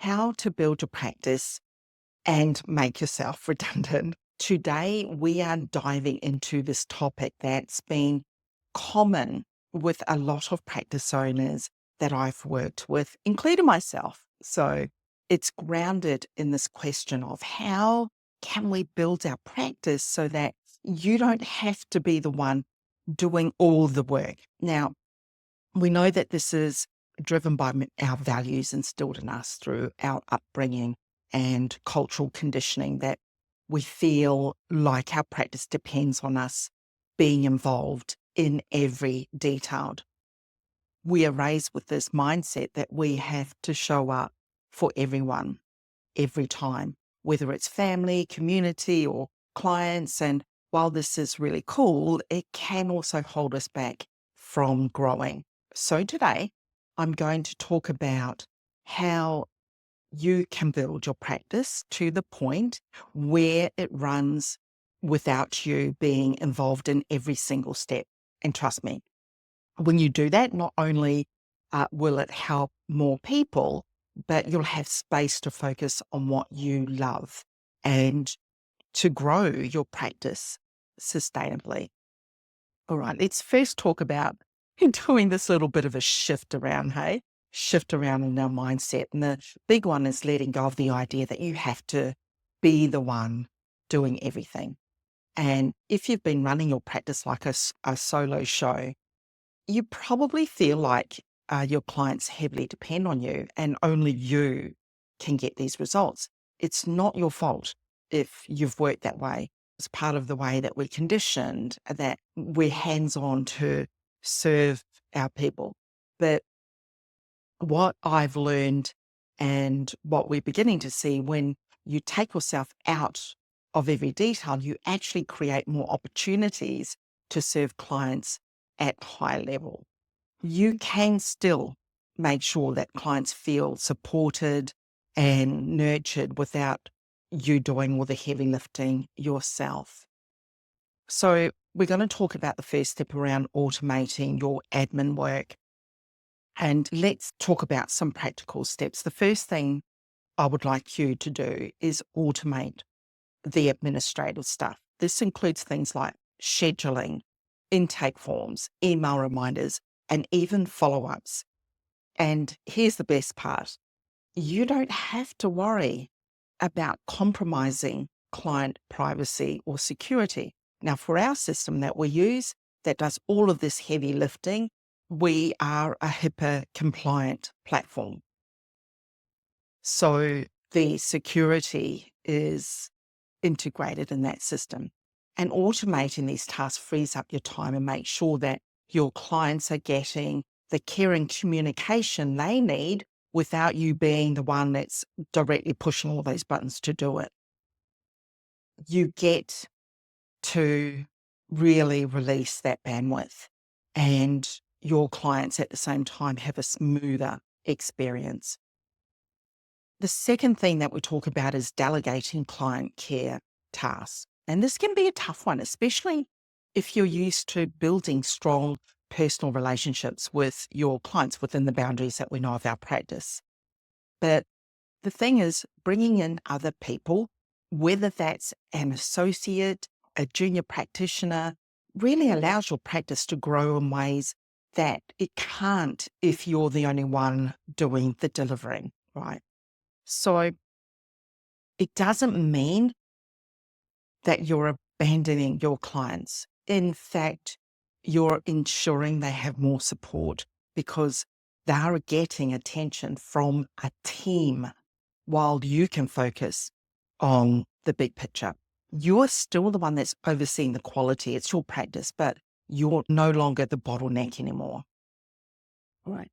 how to build your practice and make yourself redundant. Today, we are diving into this topic that's been common with a lot of practice owners that I've worked with, including myself. So it's grounded in this question of how can we build our practice so that you don't have to be the one doing all the work. Now, we know that this is driven by our values instilled in us through our upbringing and cultural conditioning, that we feel like our practice depends on us being involved in every detail. We are raised with this mindset that we have to show up for everyone every time, whether it's family, community, or clients. And while this is really cool, it can also hold us back from growing. So today, I'm going to talk about how you can build your practice to the point where it runs without you being involved in every single step. And trust me, when you do that, not only will it help more people, but you'll have space to focus on what you love and to grow your practice sustainably. All right, let's first talk about doing this little bit of a shift around, hey? Shift around in our mindset. And the big one is letting go of the idea that you have to be the one doing everything. And if you've been running your practice like a solo show, you probably feel like your clients heavily depend on you and only you can get these results. It's not your fault if you've worked that way. It's part of the way that we're conditioned, that we're hands-on to serve our people. But what I've learned and what we're beginning to see, when you take yourself out of every detail, you actually create more opportunities to serve clients at high level. You can still make sure that clients feel supported and nurtured without you doing all the heavy lifting yourself. So we're going to talk about the first step around automating your admin work. And let's talk about some practical steps. The first thing I would like you to do is automate the administrative stuff. This includes things like scheduling, intake forms, email reminders, and even follow-ups. And here's the best part. You don't have to worry about compromising client privacy or security. Now, for our system that we use that does all of this heavy lifting, we are a HIPAA-compliant platform. So the security is integrated in that system. And automating these tasks frees up your time and makes sure that your clients are getting the care and communication they need without you being the one that's directly pushing all those buttons to do it. You get to really release that bandwidth, and your clients at the same time have a smoother experience. The second thing that we talk about is delegating client care tasks. And this can be a tough one, especially if you're used to building strong personal relationships with your clients within the boundaries that we know of our practice. But the thing is, bringing in other people, whether that's an associate, a junior practitioner, really allows your practice to grow in ways that it can't if you're the only one doing the delivering, right? So it doesn't mean that you're abandoning your clients. In fact, you're ensuring they have more support because they are getting attention from a team while you can focus on the big picture. You're still the one that's overseeing the quality. It's your practice, but you're no longer the bottleneck anymore. Right.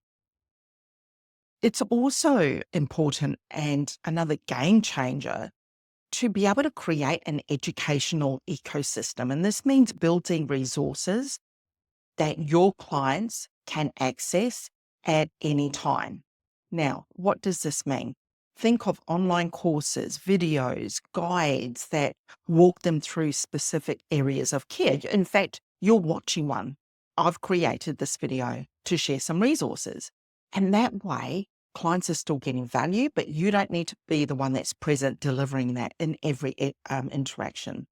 It's also important, and another game changer, to be able to create an educational ecosystem. And this means building resources that your clients can access at any time. Now, what does this mean? Think of online courses, videos, guides that walk them through specific areas of care. In fact, you're watching one. I've created this video to share some resources. And that way, clients are still getting value, but you don't need to be the one that's present delivering that in every interaction.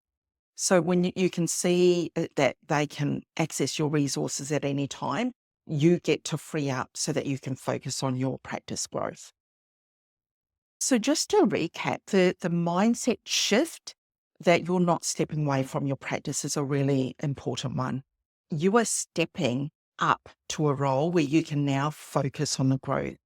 So when you can see that they can access your resources at any time, you get to free up so that you can focus on your practice growth. So just to recap, the mindset shift that you're not stepping away from your practice is a really important one. You are stepping up to a role where you can now focus on the growth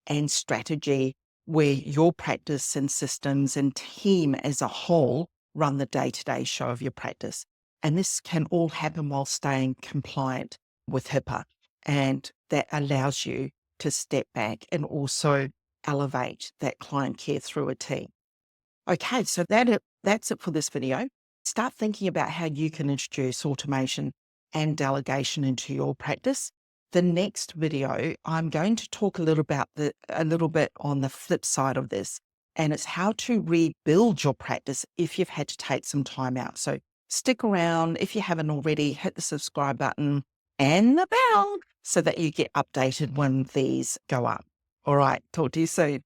and strategy, where your practice and systems and team as a whole run the day-to-day show of your practice. And this can all happen while staying compliant with HIPAA. And that allows you to step back and also elevate that client care through a team. Okay, so that's it for this video. Start thinking about how you can introduce automation and delegation into your practice. The next video, I'm going to talk a little bit on the flip side of this, and it's how to rebuild your practice if you've had to take some time out. So stick around. If you haven't already, hit the subscribe button and the bell so that you get updated when these go up. All right, talk to you soon.